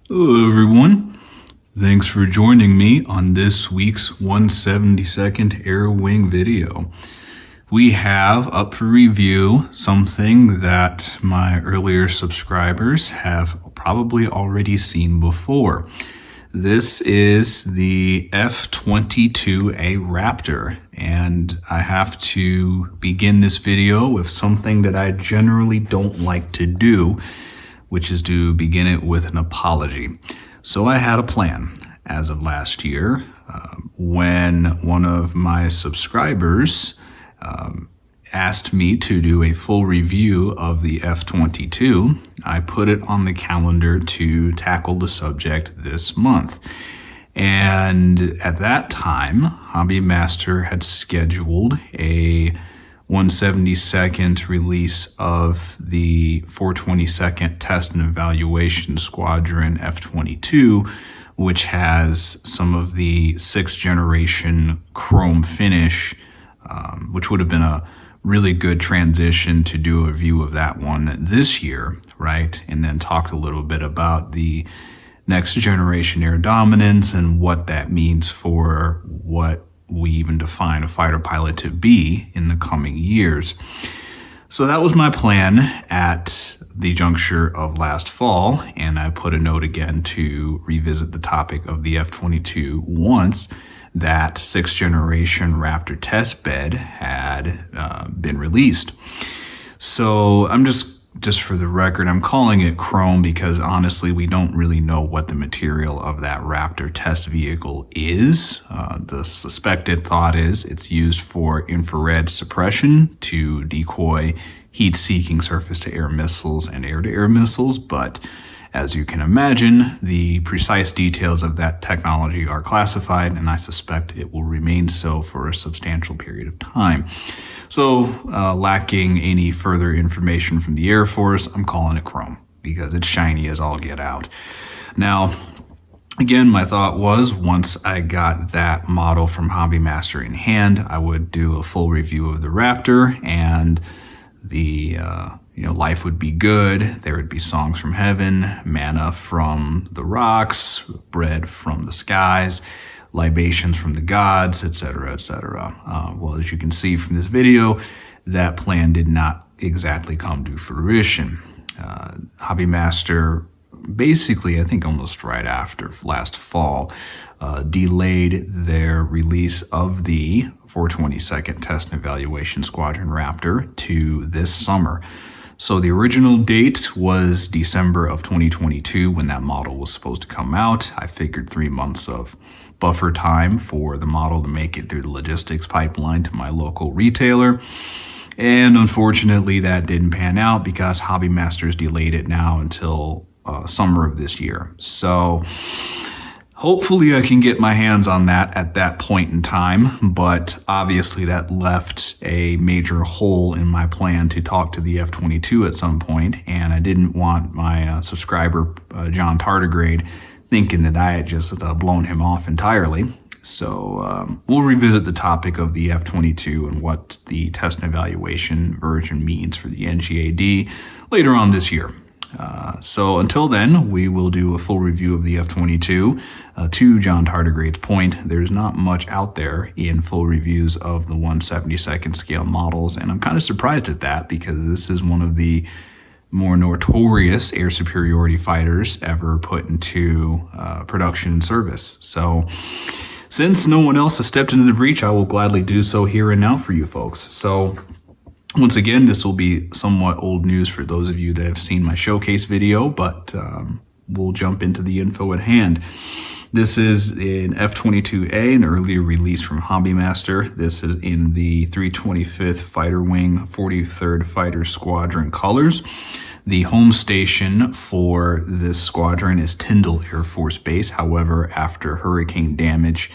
Hello, everyone. Thanks for joining me on this week's 172nd Air Wing video. We have up for review something that my earlier subscribers have probably already seen before. This is the F-22A Raptor, and I have to begin this video with something that I generally don't like to do, which is to begin it with an apology. So I had a plan as of last year when one of my subscribers asked me to do a full review of the F-22. I put it on the calendar to tackle the subject this month. And at that time, HobbyMaster had scheduled a 172nd release of the 422nd Test and Evaluation Squadron F-22, which has some of the 6th generation chrome finish, which would have been a really good transition to do a review of that one this year, right? And then talk a little bit about the next generation air dominance and what that means for what we even define a fighter pilot to be in the coming years. So that was my plan at the juncture of last fall, and I put a note again to revisit the topic of the F-22 once that 6th generation Raptor test bed had been released. So I'm just for the record, I'm calling it chrome because honestly, we don't really know what the material of that Raptor test vehicle is. The suspected thought is it's used for infrared suppression to decoy heat-seeking surface-to-air missiles and air-to-air missiles, but as you can imagine, the precise details of that technology are classified, and I suspect it will remain so for a substantial period of time. So, lacking any further information from the Air Force, I'm calling it chrome because it's shiny as all get out. Now, again, my thought was once I got that model from HobbyMaster in hand, I would do a full review of the Raptor, and the life would be good. There would be songs from heaven, manna from the rocks, bread from the skies, libations from the gods, etc., etc. Well, as you can see from this video, that plan did not exactly come to fruition. HobbyMaster basically, I think almost right after last fall, delayed their release of the 422nd Test and Evaluation Squadron Raptor to this summer. So the original date was December of 2022 when that model was supposed to come out. I figured 3 months of buffer time for the model to make it through the logistics pipeline to my local retailer. And unfortunately, that didn't pan out because HobbyMaster's delayed it now until summer of this year. So hopefully I can get my hands on that at that point in time, but obviously that left a major hole in my plan to talk to the F-22 at some point, and I didn't want my subscriber, John Tardigrade, thinking that I had just blown him off entirely. So we'll revisit the topic of the F-22 and what the test and evaluation version means for the NGAD later on this year. So until then, we will do a full review of the F-22. To John Tardigrade's point, there's not much out there in full reviews of the 172nd scale models, and I'm kind of surprised at that because this is one of the more notorious air superiority fighters ever put into production service. So since no one else has stepped into the breach, I will gladly do so here and now for you folks. So once again, this will be somewhat old news for those of you that have seen my showcase video, but we'll jump into the info at hand. This is an F-22A, an earlier release from HobbyMaster. This is in the 325th Fighter Wing 43rd Fighter Squadron colors. The home station for this squadron is Tyndall Air Force Base. However, after hurricane damage,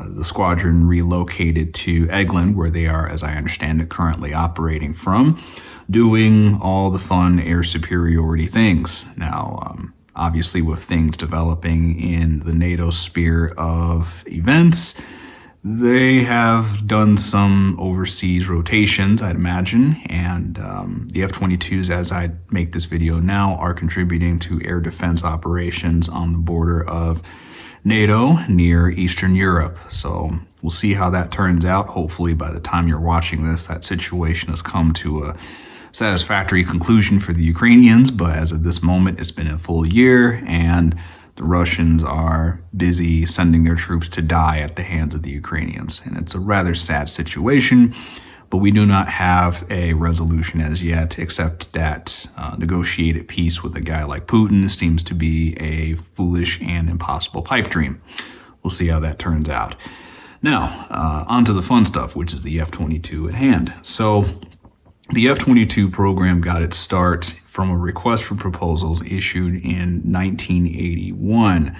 the squadron relocated to Eglin, where they are, as I understand it, currently operating from, doing all the fun air superiority things. Now, obviously with things developing in the NATO sphere of events, They have done some overseas rotations, I'd imagine, and the F-22s, as I make this video now, are contributing to air defense operations on the border of NATO near Eastern Europe. So we'll see how that turns out. Hopefully by the time you're watching this, that situation has come to a satisfactory conclusion for the Ukrainians, but as of this moment, it's been a full year, and the Russians are busy sending their troops to die at the hands of the Ukrainians. And it's a rather sad situation, but we do not have a resolution as yet, except that negotiated peace with a guy like Putin seems to be a foolish and impossible pipe dream. We'll see how that turns out. Now, on to the fun stuff, which is the F-22 at hand. So the F-22 program got its start from a request for proposals issued in 1981,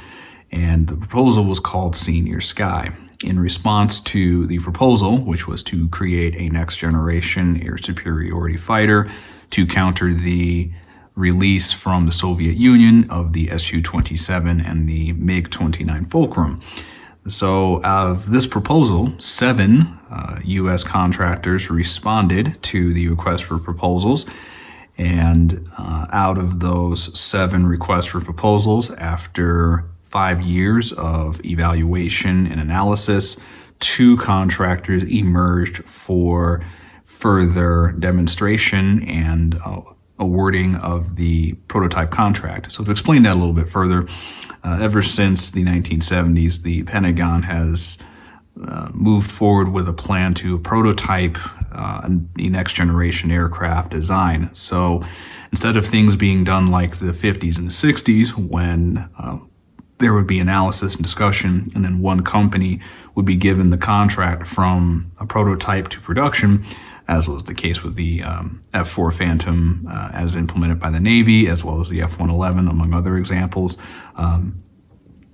and the proposal was called Senior Sky. In response to the proposal, which was to create a next-generation air superiority fighter to counter the release from the Soviet Union of the Su-27 and the MiG-29 Fulcrum. So of this proposal, 7 U.S. contractors responded to the request for proposals. And out of those 7 requests for proposals, after 5 years of evaluation and analysis, 2 contractors emerged for further demonstration and awarding of the prototype contract. So to explain that a little bit further, ever since the 1970s, the Pentagon has moved forward with a plan to prototype the next generation aircraft design. So instead of things being done like the 50s and 60s, when there would be analysis and discussion, and then one company would be given the contract from a prototype to production, as was the case with the F-4 Phantom as implemented by the Navy, as well as the F-111, among other examples.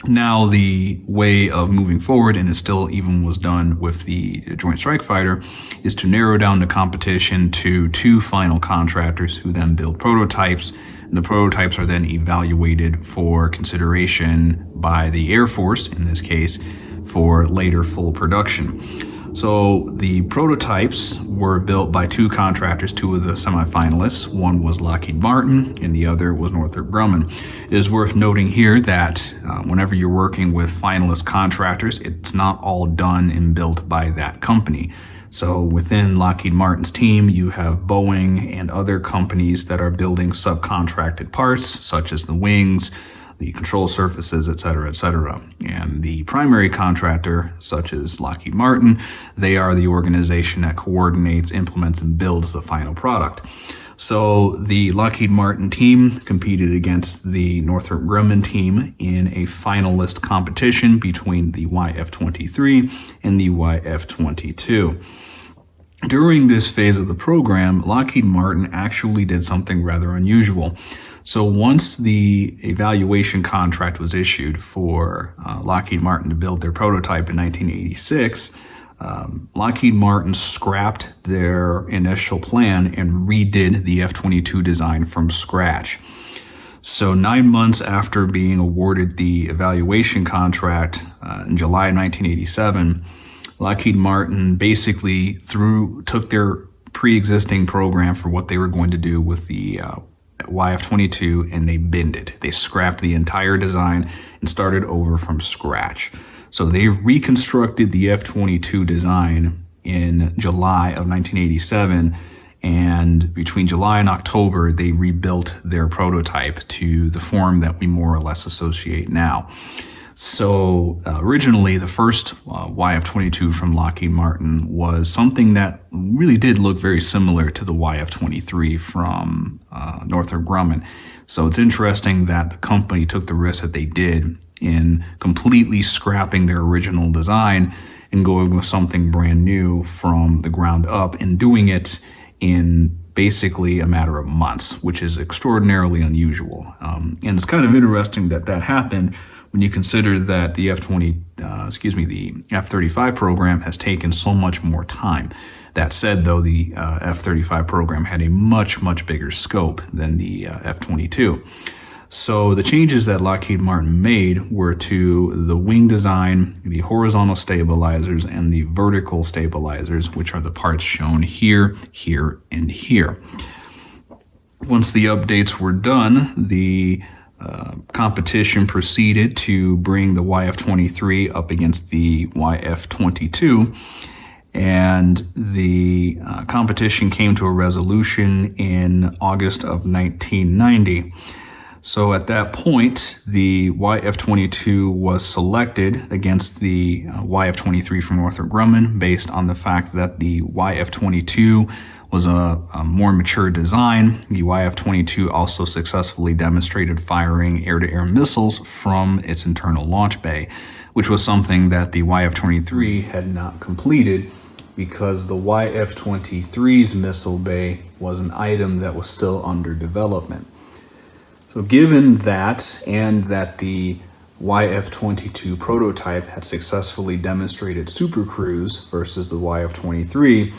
Now the way of moving forward, and it still even was done with the Joint Strike Fighter, is to narrow down the competition to 2 final contractors who then build prototypes. And the prototypes are then evaluated for consideration by the Air Force, in this case, for later full production. So the prototypes were built by 2 contractors, 2 of the semifinalists. One was Lockheed Martin and the other was Northrop Grumman. It is worth noting here that whenever you're working with finalist contractors, it's not all done and built by that company. So within Lockheed Martin's team, you have Boeing and other companies that are building subcontracted parts, such as the wings, the control surfaces, et cetera, and the primary contractor, such as Lockheed Martin, they are the organization that coordinates, implements, and builds the final product. So the Lockheed Martin team competed against the Northrop Grumman team in a finalist competition between the YF-23 and the YF-22. During this phase of the program, Lockheed Martin actually did something rather unusual. So once the evaluation contract was issued for Lockheed Martin to build their prototype in 1986, Lockheed Martin scrapped their initial plan and redid the F-22 design from scratch. So 9 months after being awarded the evaluation contract in July 1987, Lockheed Martin basically took their pre-existing program for what they were going to do with the YF-22 and they binned it. They scrapped the entire design and started over from scratch. So they reconstructed the F-22 design in July of 1987, and between July and October, they rebuilt their prototype to the form that we more or less associate now. So originally, the first YF-22 from Lockheed Martin was something that really did look very similar to the YF-23 from Northrop Grumman. So it's interesting that the company took the risk that they did in completely scrapping their original design and going with something brand new from the ground up and doing it in basically a matter of months, which is extraordinarily unusual. And it's kind of interesting that that happened when you consider that the the F-35 program has taken so much more time. That said, though, the F-35 program had a much bigger scope than the F-22. So the changes that Lockheed Martin made were to the wing design, the horizontal stabilizers, and the vertical stabilizers, which are the parts shown here, here, and here. Once the updates were done, the competition proceeded to bring the YF-23 up against the YF-22, and the competition came to a resolution in August of 1990. So at that point, the YF-22 was selected against the YF-23 from Northrop Grumman based on the fact that the YF-22 was a more mature design. The YF-22 also successfully demonstrated firing air-to-air missiles from its internal launch bay, which was something that the YF-23 had not completed because the YF-23's missile bay was an item that was still under development. So given that, and that the YF-22 prototype had successfully demonstrated supercruise versus the YF-23,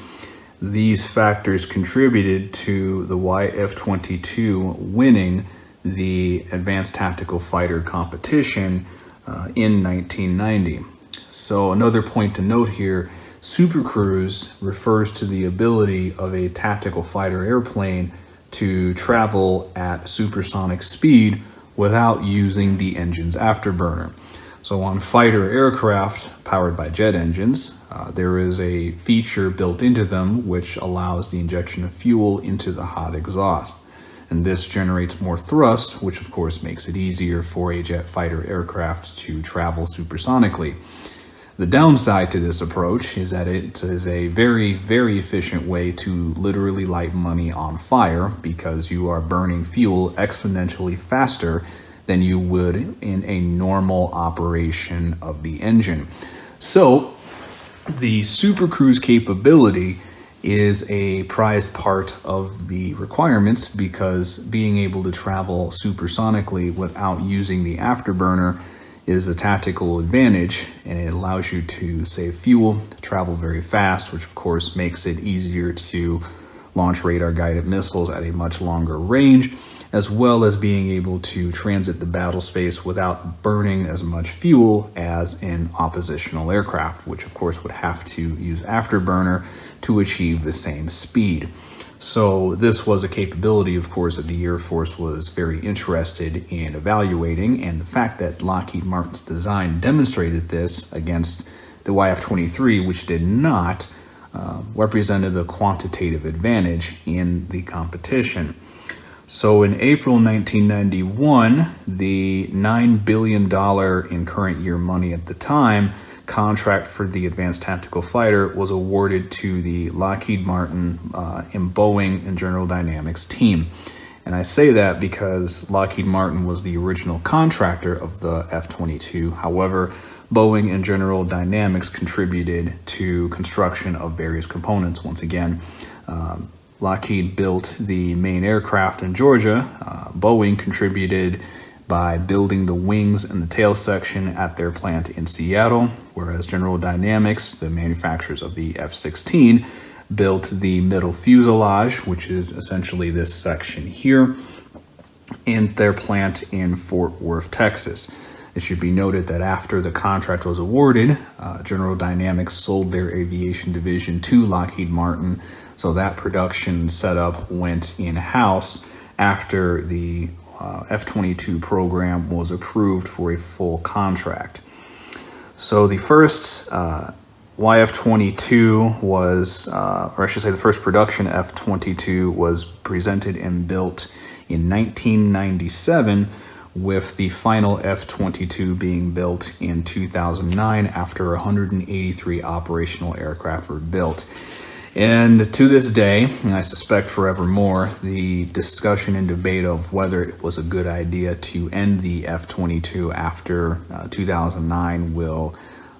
these factors contributed to the YF-22 winning the Advanced Tactical Fighter competition in 1990. So another point to note here, supercruise refers to the ability of a tactical fighter airplane to travel at supersonic speed without using the engine's afterburner. So on fighter aircraft powered by jet engines, there is a feature built into them which allows the injection of fuel into the hot exhaust. And this generates more thrust, which of course makes it easier for a jet fighter aircraft to travel supersonically. The downside to this approach is that it is a very, very efficient way to literally light money on fire because you are burning fuel exponentially faster than you would in a normal operation of the engine. So the supercruise capability is a prized part of the requirements because being able to travel supersonically without using the afterburner is a tactical advantage, and it allows you to save fuel, travel very fast, which of course makes it easier to launch radar guided missiles at a much longer range, as well as being able to transit the battle space without burning as much fuel as an oppositional aircraft, which of course would have to use afterburner to achieve the same speed. So this was a capability, of course, that the Air Force was very interested in evaluating, and the fact that Lockheed Martin's design demonstrated this against the YF-23, which did not, represented a quantitative advantage in the competition. So in April 1991, the $9 billion in current year money at the time contract for the Advanced Tactical Fighter was awarded to the Lockheed Martin and Boeing and General Dynamics team. And I say that because Lockheed Martin was the original contractor of the F-22. However, Boeing and General Dynamics contributed to construction of various components. Once again, Lockheed built the main aircraft in Georgia. Boeing contributed by building the wings and the tail section at their plant in Seattle, whereas General Dynamics, the manufacturers of the F-16, built the middle fuselage, which is essentially this section here, in their plant in Fort Worth, Texas. It should be noted that after the contract was awarded, General Dynamics sold their aviation division to Lockheed Martin, so that production setup went in-house after the F-22 program was approved for a full contract. So the first YF-22 was, or I should say the first production F-22 was presented and built in 1997, with the final F-22 being built in 2009 after 183 operational aircraft were built. And to this day, and I suspect forevermore, the discussion and debate of whether it was a good idea to end the F-22 after 2009 will,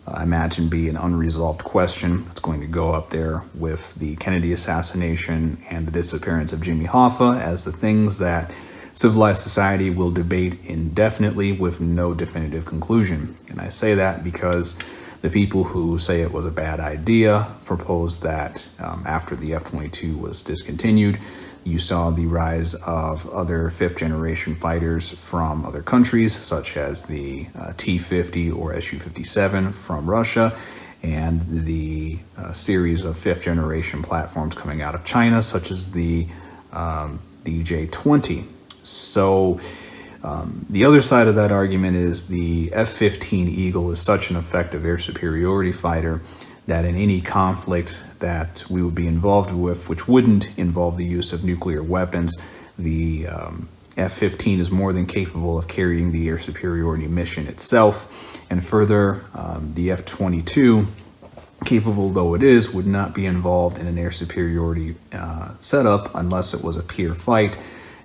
I imagine, be an unresolved question. It's going to go up there with the Kennedy assassination and the disappearance of Jimmy Hoffa as the things that civilized society will debate indefinitely with no definitive conclusion. And I say that because the people who say it was a bad idea proposed that after the F-22 was discontinued, you saw the rise of other fifth-generation fighters from other countries, such as the T-50 or Su-57 from Russia, and the series of fifth-generation platforms coming out of China, such as the J-20. So the other side of that argument is the F-15 Eagle is such an effective air superiority fighter that in any conflict that we would be involved with, which wouldn't involve the use of nuclear weapons, the F-15 is more than capable of carrying the air superiority mission itself. And further, the F-22, capable though it is, would not be involved in an air superiority setup unless it was a peer fight.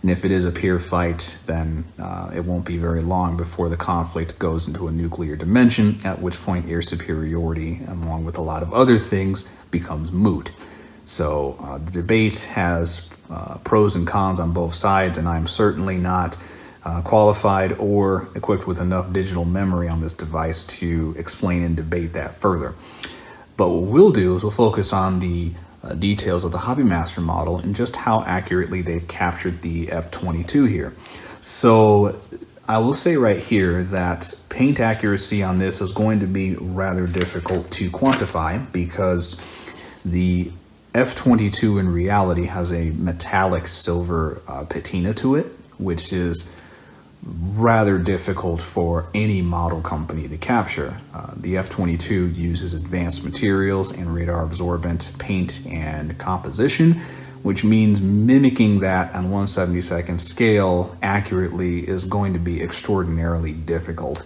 And if it is a peer fight, then it won't be very long before the conflict goes into a nuclear dimension, at which point air superiority, along with a lot of other things, becomes moot. So the debate has pros and cons on both sides, and I'm certainly not qualified or equipped with enough digital memory on this device to explain and debate that further. But what we'll do is we'll focus on the details of the HobbyMaster model and just how accurately they've captured the F-22 here. So I will say right here that paint accuracy on this is going to be rather difficult to quantify because the F-22 in reality has a metallic silver patina to it, which is rather difficult for any model company to capture. The F-22 uses advanced materials and radar absorbent paint and composition, which means mimicking that on 1/72nd scale accurately is going to be extraordinarily difficult.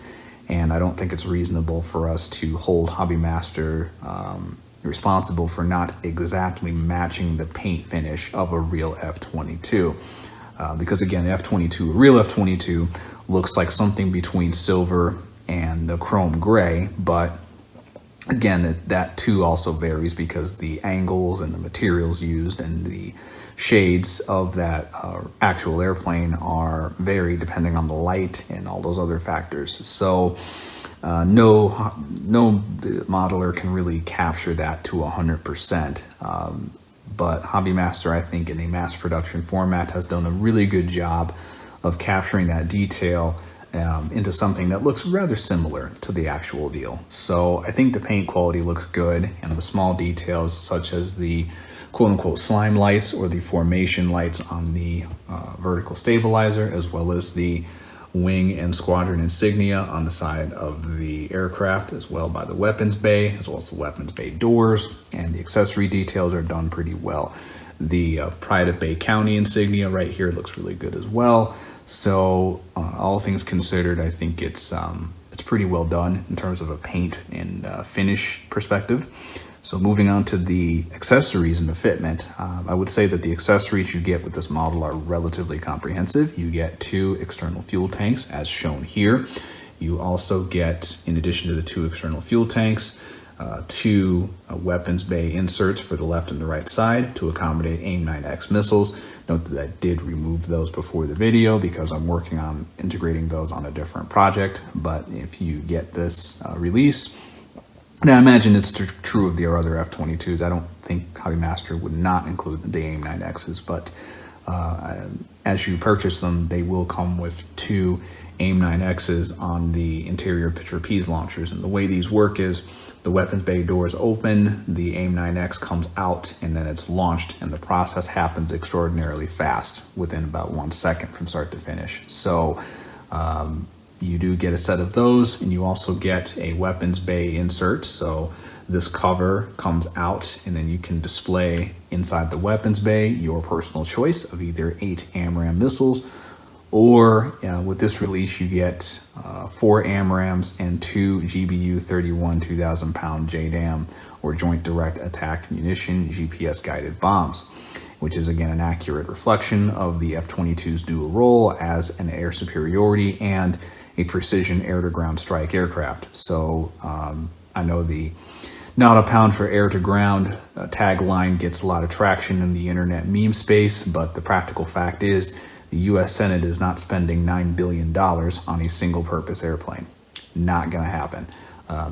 And I don't think it's reasonable for us to hold HobbyMaster responsible for not exactly matching the paint finish of a real F-22. Because again, the F-22, a real F-22 looks like something between silver and the chrome gray, but again, that too also varies because the angles and the materials used and the shades of that actual airplane are varied depending on the light and all those other factors. So no modeler can really capture that to 100%. But HobbyMaster, I think, in a mass production format has done a really good job of capturing that detail into something that looks rather similar to the actual deal. So I think the paint quality looks good, and the small details such as the quote-unquote slime lights or the formation lights on the vertical stabilizer, as well as the wing and squadron insignia on the side of the aircraft, as well by the weapons bay, as well as the weapons bay doors, and the accessory details are done pretty well. The Pride of Bay County insignia right here looks really good as well. So all things considered, I think it's pretty well done in terms of a paint and finish perspective. So moving on to the accessories and the fitment, I would say that the accessories you get with this model are relatively comprehensive. You get 2 external fuel tanks as shown here. You also get, in addition to the 2 external fuel tanks, 2 weapons bay inserts for the left and the right side to accommodate AIM-9X missiles. Note that I did remove those before the video because I'm working on integrating those on a different project. But if you get this release, now, I imagine it's true of the other F-22s. I don't think HobbyMaster would not include the AIM-9Xs, but as you purchase them, they will come with 2 AIM-9Xs on the interior trapeze launchers. And the way these work is the weapons bay doors open, the AIM-9X comes out, and then it's launched, and the process happens extraordinarily fast within about 1 second from start to finish. So you do get a set of those, and you also get a weapons bay insert. So this cover comes out, and then you can display inside the weapons bay your personal choice of either 8 AMRAAM missiles, or with this release you get 4 AMRAAMs and 2 GBU-31 2,000-pound JDAM, or Joint Direct Attack Munition GPS guided bombs, which is again an accurate reflection of the F-22's dual role as an air superiority and a precision air-to-ground strike aircraft. So I know the "not a pound for air-to-ground" tagline gets a lot of traction in the internet meme space, but the practical fact is the US Senate is not spending $9 billion on a single-purpose airplane. Not gonna happen.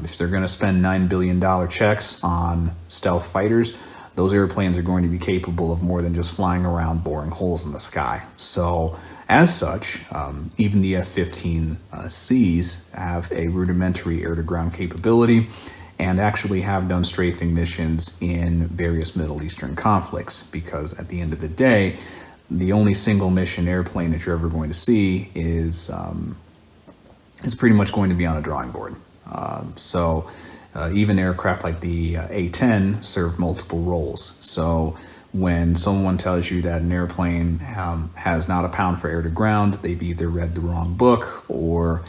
If they're gonna spend $9 billion checks on stealth fighters, those airplanes are going to be capable of more than just flying around boring holes in the sky. So as such, even the F-15Cs have a rudimentary air-to-ground capability and actually have done strafing missions in various Middle Eastern conflicts, because at the end of the day, the only single mission airplane that you're ever going to see is pretty much going to be on a drawing board. Even aircraft like the A-10 serve multiple roles. So when someone tells you that an airplane has not a pound for air to ground, they've either read the wrong book or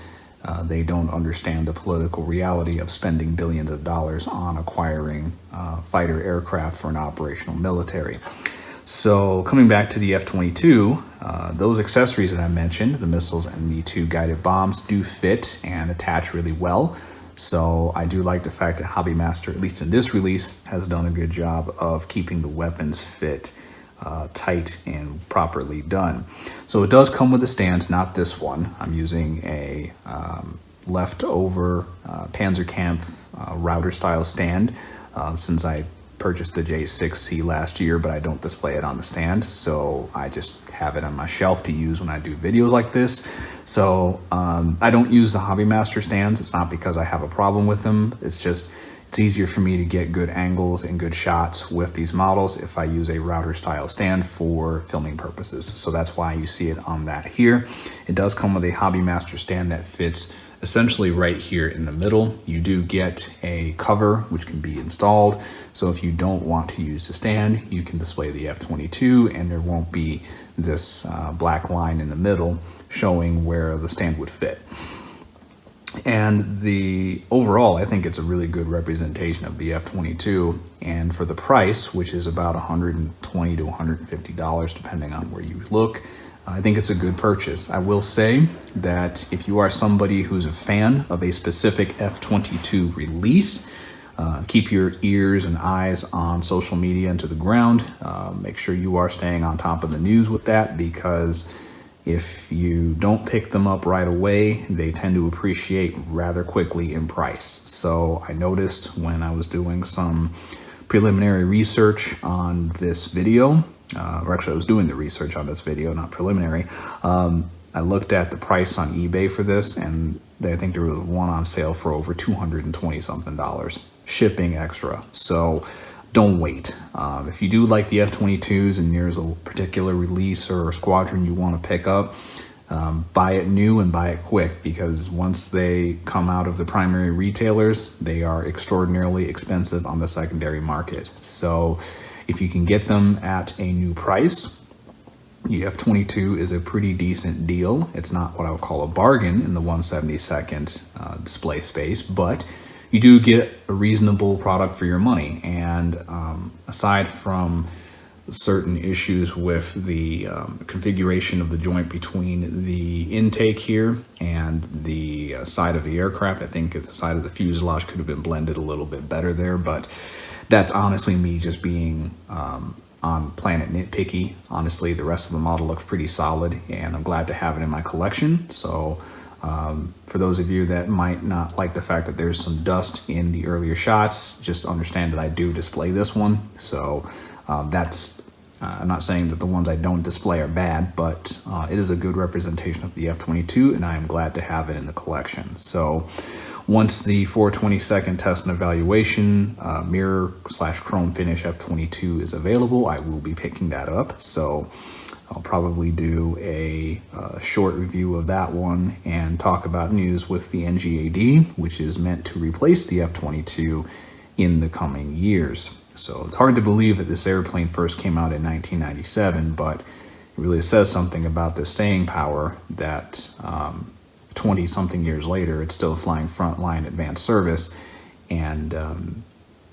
they don't understand the political reality of spending billions of dollars on acquiring fighter aircraft for an operational military. So coming back to the F-22, those accessories that I mentioned, the missiles and Me-2 guided bombs, do fit and attach really well. So I do like the fact that HobbyMaster, at least in this release, has done a good job of keeping the weapons fit tight and properly done. So it does come with a stand, not this one. I'm using a leftover Panzerkampf router style stand since I purchased the J6C last year, but I don't display it on the stand, so I just have it on my shelf to use when I do videos like this. So I don't use the HobbyMaster stands. It's not because I have a problem with them. It's easier for me to get good angles and good shots with these models if I use a router style stand for filming purposes. So that's why you see it on that here. It does come with a HobbyMaster stand that fits essentially right here in the middle. You do get a cover which can be installed. So if you don't want to use the stand, you can display the F-22 and there won't be this black line in the middle showing where the stand would fit. And overall, I think it's a really good representation of the F-22. And for the price, which is about $120 to $150, depending on where you look, I think it's a good purchase. I will say that if you are somebody who's a fan of a specific F-22 release, keep your ears and eyes on social media and to the ground. Make sure you are staying on top of the news with that, because if you don't pick them up right away, they tend to appreciate rather quickly in price. So I noticed when I was doing some preliminary research on this video, or actually I was doing the research on this video, not preliminary, I looked at the price on eBay for this, and I think there was one on sale for over $220 something, shipping extra. So don't wait. If you do like the F-22s and there's a particular release or squadron you want to pick up, buy it new and buy it quick, because once they come out of the primary retailers, they are extraordinarily expensive on the secondary market. So if you can get them at a new price, the F-22 is a pretty decent deal. It's not what I would call a bargain in the 1/72nd display space, but you do get a reasonable product for your money. And aside from certain issues with the configuration of the joint between the intake here and the side of the aircraft, I think the side of the fuselage could have been blended a little bit better there, but that's honestly me just being on planet nitpicky. Honestly, the rest of the model looks pretty solid, and I'm glad to have it in my collection. So for those of you that might not like the fact that there's some dust in the earlier shots, just understand that I do display this one. So I'm not saying that the ones I don't display are bad, but it is a good representation of the F-22, and I am glad to have it in the collection. So once the 4/22nd test and evaluation mirror/chrome finish F-22 is available, I will be picking that up. So I'll probably do a short review of that one and talk about news with the NGAD, which is meant to replace the F-22 in the coming years. So it's hard to believe that this airplane first came out in 1997, but it really says something about the staying power that 20 something years later, it's still flying frontline advanced service. And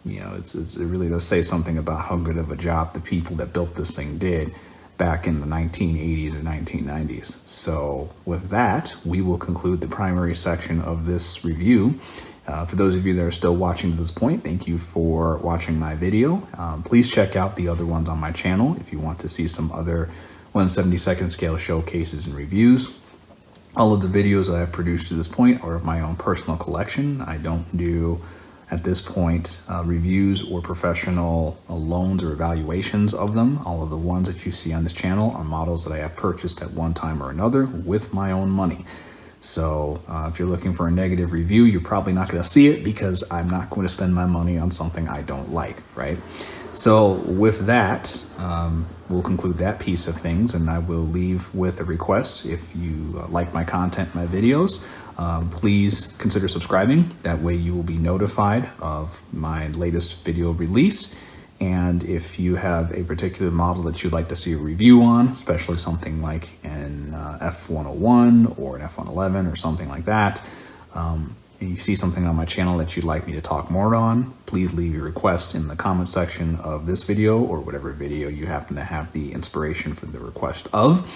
you know, it really does say something about how good of a job the people that built this thing did back in the 1980s and 1990s. So with that, we will conclude the primary section of this review. For those of you that are still watching to this point, thank you for watching my video. Please check out the other ones on my channel if you want to see some other 1/72nd scale showcases and reviews. All of the videos that I've produced to this point are of my own personal collection. I don't do at this point reviews or professional loans or evaluations of them. All of the ones that you see on this channel are models that I have purchased at one time or another with my own money. So if you're looking for a negative review, you're probably not going to see it because I'm not going to spend my money on something I don't like, right? So with that, we'll conclude that piece of things, and I will leave with a request. If you like my content, my videos, please consider subscribing. That way you will be notified of my latest video release. And if you have a particular model that you'd like to see a review on, especially something like an F-101 or an F-111 or something like that, and you see something on my channel that you'd like me to talk more on, please leave your request in the comment section of this video or whatever video you happen to have the inspiration for the request of.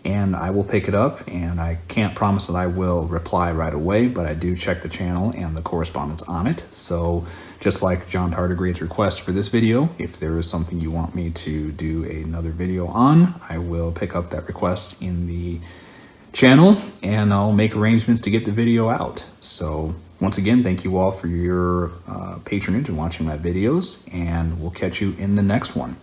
And I will pick it up, and I can't promise that I will reply right away, but I do check the channel and the correspondence on it. So just like John Tardigrade's request for this video, if there is something you want me to do another video on, I will pick up that request in the channel and I'll make arrangements to get the video out. So once again, thank you all for your patronage and watching my videos, and we'll catch you in the next one.